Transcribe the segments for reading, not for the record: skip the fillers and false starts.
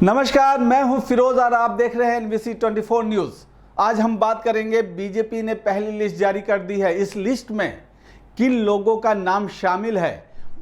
नमस्कार, मैं हूं फिरोज और आप देख रहे हैं NBC 24 न्यूज। आज हम बात करेंगे, बीजेपी ने पहली लिस्ट जारी कर दी है। इस लिस्ट में किन लोगों का नाम शामिल है,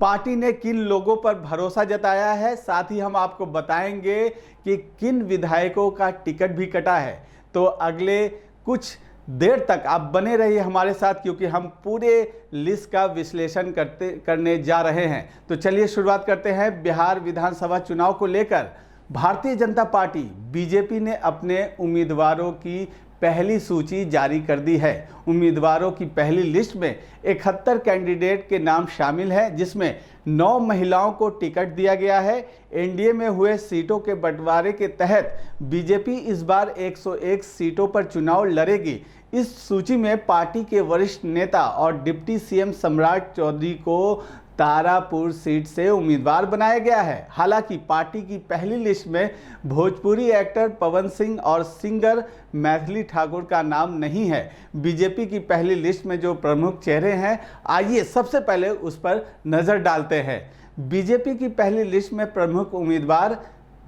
पार्टी ने किन लोगों पर भरोसा जताया है, साथ ही हम आपको बताएंगे कि किन विधायकों का टिकट भी कटा है। तो अगले कुछ देर तक आप बने रहिए हमारे साथ, क्योंकि हम पूरे लिस्ट का विश्लेषण करने जा रहे हैं। तो चलिए शुरुआत करते हैं। बिहार विधानसभा चुनाव को लेकर भारतीय जनता पार्टी बीजेपी ने अपने उम्मीदवारों की पहली सूची जारी कर दी है। उम्मीदवारों की पहली लिस्ट में 71 कैंडिडेट के नाम शामिल हैं, जिसमें 9 महिलाओं को टिकट दिया गया है। एनडीए में हुए सीटों के बंटवारे के तहत बीजेपी इस बार 101 सीटों पर चुनाव लड़ेगी। इस सूची में पार्टी के वरिष्ठ नेता और डिप्टी सीएम सम्राट चौधरी को तारापुर सीट से उम्मीदवार बनाया गया है। हालांकि पार्टी की पहली लिस्ट में भोजपुरी एक्टर पवन सिंह और सिंगर मैथिली ठाकुर का नाम नहीं है। बीजेपी की पहली लिस्ट में जो प्रमुख चेहरे हैं, आइए सबसे पहले उस पर नजर डालते हैं। बीजेपी की पहली लिस्ट में प्रमुख उम्मीदवार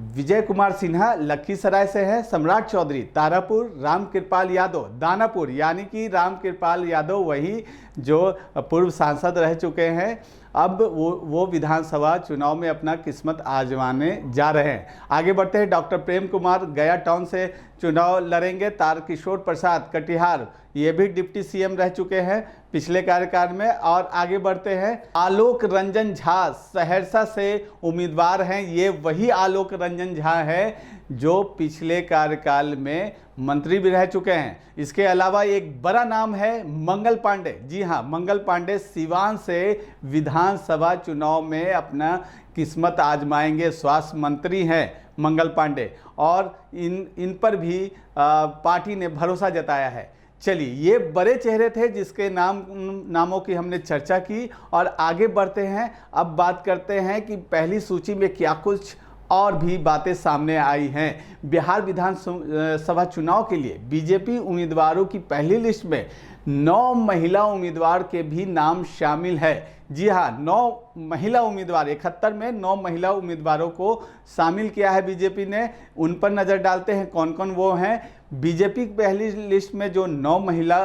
विजय कुमार सिन्हा लखीसराय से है, सम्राट चौधरी तारापुर, रामकृपाल यादव दानापुर, यानी कि रामकृपाल यादव वही जो पूर्व सांसद रह चुके हैं, अब वो विधानसभा चुनाव में अपना किस्मत आजमाने जा रहे हैं। आगे बढ़ते हैं। डॉक्टर प्रेम कुमार गया टाउन से चुनाव लड़ेंगे। तारकिशोर प्रसाद कटिहार, ये भी डिप्टी सीएम रह चुके हैं पिछले कार्यकाल में। और आगे बढ़ते हैं। आलोक रंजन झा सहरसा से उम्मीदवार हैं। ये वही आलोक रंजन झा है जो पिछले कार्यकाल में मंत्री भी रह चुके हैं। इसके अलावा एक बड़ा नाम है मंगल पांडे। जी हाँ, मंगल पांडे सिवान से विधानसभा चुनाव में अपना किस्मत आजमाएंगे। स्वास्थ्य मंत्री हैं मंगल पांडे, और इन पर भी पार्टी ने भरोसा जताया है। चलिए, ये बड़े चेहरे थे जिसके नामों की हमने चर्चा की, और आगे बढ़ते हैं। अब बात करते हैं कि पहली सूची में क्या कुछ और भी बातें सामने आई हैं। बिहार विधानसभा चुनाव के लिए बीजेपी उम्मीदवारों की पहली लिस्ट में 9 महिला उम्मीदवार के भी नाम शामिल है। जी हाँ, 9 महिला उम्मीदवार, 71 में 9 महिला उम्मीदवारों को शामिल किया है बीजेपी ने। उन पर नज़र डालते हैं कौन कौन वो हैं। बीजेपी की पहली लिस्ट में जो 9 महिला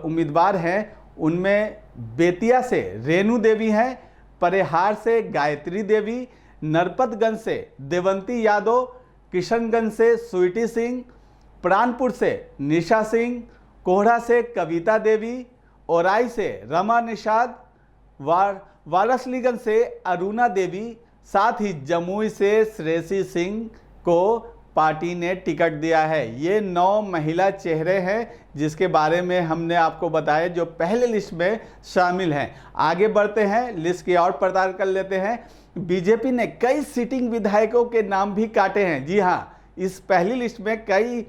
उम्मीदवार हैं, उनमें बेतिया से रेणु देवी हैं, परेहार से गायत्री देवी, नरपतगंज से देवंती यादव, किशनगंज से स्वीटी सिंह, प्राणपुर से निशा सिंह, कोहरा से कविता देवी, ओराई से रमा निषाद, वारसलीगंज से अरुणा देवी, साथ ही जमुई से श्रेयसी सिंह को पार्टी ने टिकट दिया है। ये 9 महिला चेहरे हैं जिसके बारे में हमने आपको बताया, जो पहले लिस्ट में शामिल हैं। आगे बढ़ते हैं, लिस्ट की और पड़ताल कर लेते हैं। बीजेपी ने कई सिटिंग विधायकों के नाम भी काटे हैं। जी हाँ, इस पहली लिस्ट में कई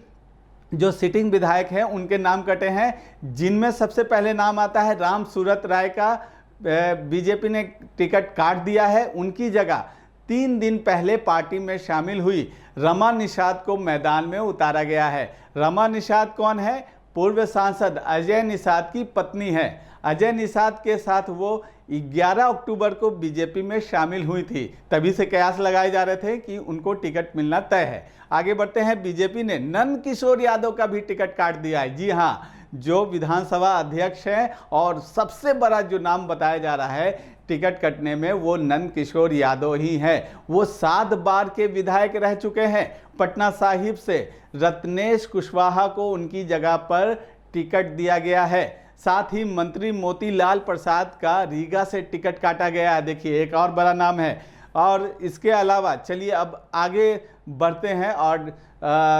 जो सिटिंग विधायक हैं उनके नाम कटे हैं, जिनमें सबसे पहले नाम आता है राम सूरत राय का। बीजेपी ने टिकट काट दिया है। उनकी जगह 3 दिन पहले पार्टी में शामिल हुई रमा निषाद को मैदान में उतारा गया है। रमा निषाद कौन है? पूर्व सांसद अजय निषाद की पत्नी है। अजय निषाद के साथ वो 11 अक्टूबर को बीजेपी में शामिल हुई थी, तभी से कयास लगाए जा रहे थे कि उनको टिकट मिलना तय है। आगे बढ़ते हैं। बीजेपी ने नंद किशोर यादव का भी टिकट काट दिया है। जी हाँ, जो विधानसभा अध्यक्ष हैं और सबसे बड़ा जो नाम बताया जा रहा है टिकट कटने में, वो नंद किशोर यादव ही हैं। वो 7 बार के विधायक रह चुके हैं। पटना साहिब से रत्नेश कुशवाहा को उनकी जगह पर टिकट दिया गया है। साथ ही मंत्री मोतीलाल प्रसाद का रीगा से टिकट काटा गया है। देखिए, एक और बड़ा नाम है। और इसके अलावा चलिए अब आगे बढ़ते हैं और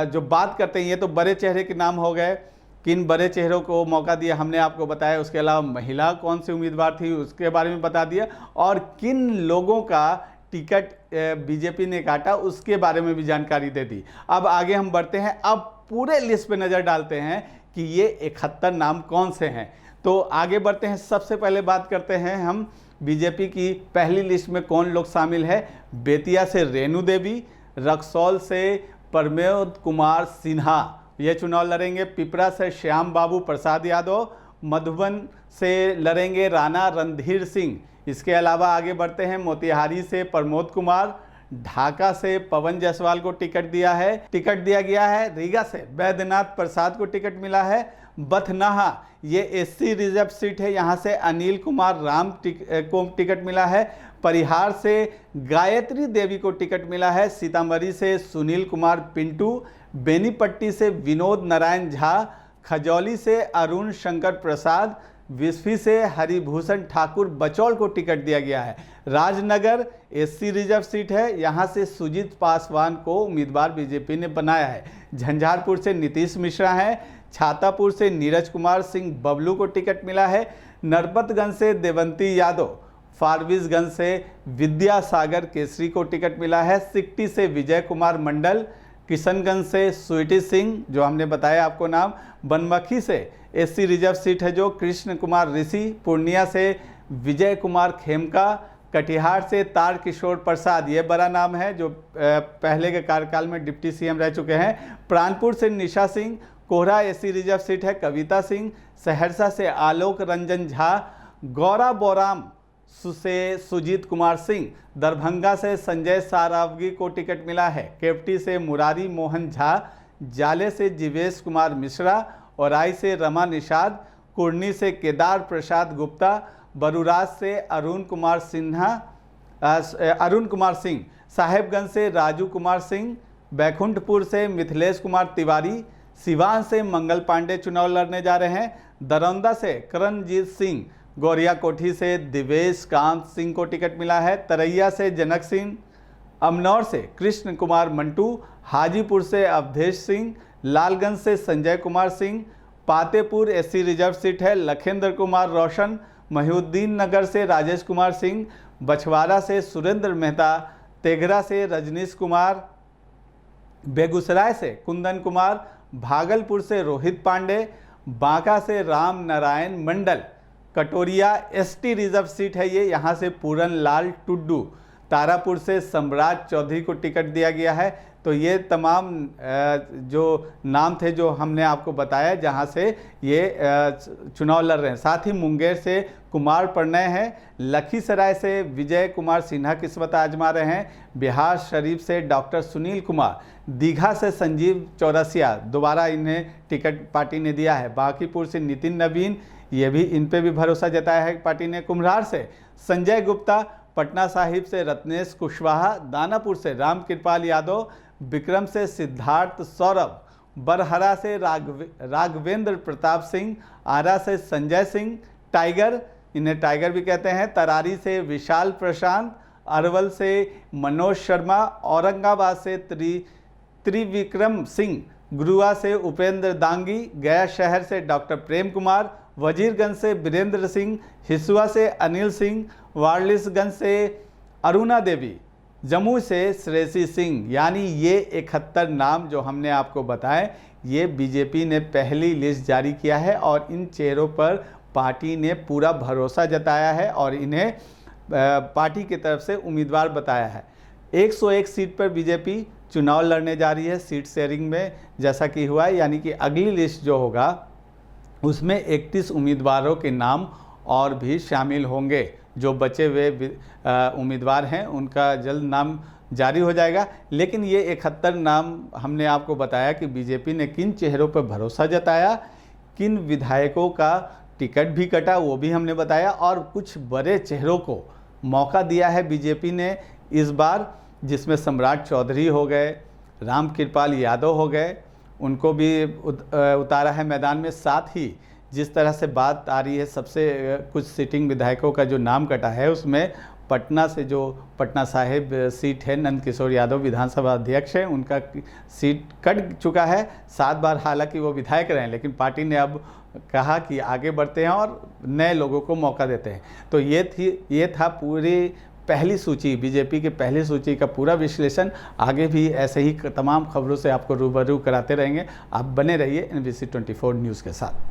जो बात करते हैं, ये तो बड़े चेहरे के नाम हो गए। किन बड़े चेहरों को मौका दिया हमने आपको बताया। उसके अलावा महिला कौन सी उम्मीदवार थी उसके बारे में बता दिया, और किन लोगों का टिकट बीजेपी ने काटा उसके बारे में भी जानकारी दे दी। अब आगे हम बढ़ते हैं। अब पूरे लिस्ट पे नज़र डालते हैं कि ये 71 नाम कौन से हैं। तो आगे बढ़ते हैं। सबसे पहले बात करते हैं हम बीजेपी की पहली लिस्ट में कौन लोग शामिल है। बेतिया से रेणु देवी, रक्सौल से प्रमोद कुमार सिन्हा ये चुनाव लड़ेंगे। पिपरा से श्याम बाबू प्रसाद यादव, मधुबन से लड़ेंगे राणा रणधीर सिंह। इसके अलावा आगे बढ़ते हैं। मोतिहारी से प्रमोद कुमार, ढाका से पवन जायसवाल को टिकट दिया गया है। रीगा से बैद्यनाथ प्रसाद को टिकट मिला है। बथनाहा ये एससी रिजर्व सीट है, यहाँ से अनिल कुमार राम को टिकट मिला है। परिहार से गायत्री देवी को टिकट मिला है। सीतामढ़ी से सुनील कुमार पिंटू, बेनीपट्टी से विनोद नारायण झा, खजौली से अरुण शंकर प्रसाद, विस्फी से हरिभूषण ठाकुर बचौल को टिकट दिया गया है। राजनगर एससी रिजर्व सीट है, यहाँ से सुजीत पासवान को उम्मीदवार बीजेपी ने बनाया है। झंझारपुर से नीतीश मिश्रा हैं। छातापुर से नीरज कुमार सिंह बबलू को टिकट मिला है। नरपतगंज से देवंती यादव, फारबिसगंज से विद्यासागर केसरी को टिकट मिला है। सिकटी से विजय कुमार मंडल, किशनगंज से स्वीटी सिंह जो हमने बताया आपको नाम, बनमखी से एससी रिजर्व सीट है जो कृष्ण कुमार ऋषि, पूर्णिया से विजय कुमार खेमका, कटिहार से तार किशोर प्रसाद, ये बड़ा नाम है जो पहले के कार्यकाल में डिप्टी सीएम रह चुके हैं। प्राणपुर से निशा सिंह, कोहरा एससी रिजर्व सीट है कविता सिंह, सहरसा से आलोक रंजन झा, गौरा बोराम से सुजीत कुमार सिंह, दरभंगा से संजय सारावगी को टिकट मिला है। केवटी से मुरारी मोहन झा, जाले से जीवेश कुमार मिश्रा, औराई से रमा निषाद, कुर्नी से केदार प्रसाद गुप्ता, बरुराज से अरुण कुमार सिंह, साहेबगंज से राजू कुमार सिंह, बैकुंठपुर से मिथिलेश कुमार तिवारी, सिवान से मंगल पांडे चुनाव लड़ने जा रहे हैं। दरौंदा से करणजीत सिंह, गौरिया कोठी से दिवेश कांत सिंह को टिकट मिला है। तरैया से जनक सिंह, अमनौर से कृष्ण कुमार मंटू, हाजीपुर से अवधेश सिंह, लालगंज से Sanjay Kumar Singh, Patepur SC reserve seat है लखेंद्र कुमार रोशन, महिउद्दीन नगर से राजेश कुमार सिंह, बछवाड़ा से सुरेंद्र मेहता, तेघरा से रजनीश कुमार, बेगूसराय से कुंदन कुमार, भागलपुर से रोहित पांडे, बांका से राम नारायण मंडल, कटोरिया एसटी रिजर्व सीट है ये, यहाँ से पूरन लाल टुड्डू, तारापुर से सम्राट चौधरी को टिकट दिया गया है। तो ये तमाम जो नाम थे जो हमने आपको बताया जहाँ से ये चुनाव लड़ रहे हैं। साथ ही मुंगेर से कुमार प्रणय हैं, लखीसराय से विजय कुमार सिन्हा किस्मत आजमा रहे हैं, बिहार शरीफ से डॉक्टर सुनील कुमार, दीघा से संजीव चौरसिया, दोबारा इन्हें टिकट पार्टी ने दिया है। बांकीपुर से नितिन नवीन, ये भी इन पे भी भरोसा जताया है पार्टी ने। कुम्हरार से संजय गुप्ता, पटना साहिब से रत्नेश कुशवाहा, दानापुर से राम कृपाल यादव, विक्रम से सिद्धार्थ सौरभ, बरहरा से राघवेंद्र प्रताप सिंह, आरा से संजय सिंह टाइगर, इन्हें टाइगर भी कहते हैं, तरारी से विशाल प्रशांत, अरवल से मनोज शर्मा, औरंगाबाद से त्रिविक्रम सिंह, गुरुआ से उपेंद्र दांगी, गया शहर से डॉक्टर प्रेम कुमार, वजीरगंज से वीरेंद्र सिंह, हिसुआ से अनिल सिंह, वारलिसगंज से अरुणा देवी, जम्मू से श्रेयसी सिंह। यानी ये 71 नाम जो हमने आपको बताए, ये बीजेपी ने पहली लिस्ट जारी किया है और इन चेहरों पर पार्टी ने पूरा भरोसा जताया है और इन्हें पार्टी की तरफ से उम्मीदवार बताया है। 101 सीट पर बीजेपी चुनाव लड़ने जा रही है सीट शेयरिंग में, जैसा कि हुआ है। यानी कि अगली लिस्ट जो होगा उसमें 31 उम्मीदवारों के नाम और भी शामिल होंगे। जो बचे हुए उम्मीदवार हैं उनका जल्द नाम जारी हो जाएगा। लेकिन ये 71 नाम हमने आपको बताया कि बीजेपी ने किन चेहरों पर भरोसा जताया, किन विधायकों का टिकट भी कटा वो भी हमने बताया, और कुछ बड़े चेहरों को मौका दिया है बीजेपी ने इस बार, जिसमें सम्राट चौधरी हो गए, राम कृपाल यादव हो गए, उनको भी उतारा है मैदान में। साथ ही जिस तरह से बात आ रही है, सबसे कुछ सिटिंग विधायकों का जो नाम कटा है उसमें पटना से जो पटना साहिब सीट है, नंद किशोर यादव विधानसभा अध्यक्ष हैं, उनका सीट कट चुका है 7 बार। हालांकि वो विधायक रहे हैं, लेकिन पार्टी ने अब कहा कि आगे बढ़ते हैं और नए लोगों को मौका देते हैं। तो ये था पूरी पहली सूची, बीजेपी की पहली सूची का पूरा विश्लेषण। आगे भी ऐसे ही तमाम खबरों से आपको रूबरू कराते रहेंगे। आप बने रहिए NBC 24 न्यूज़ के साथ।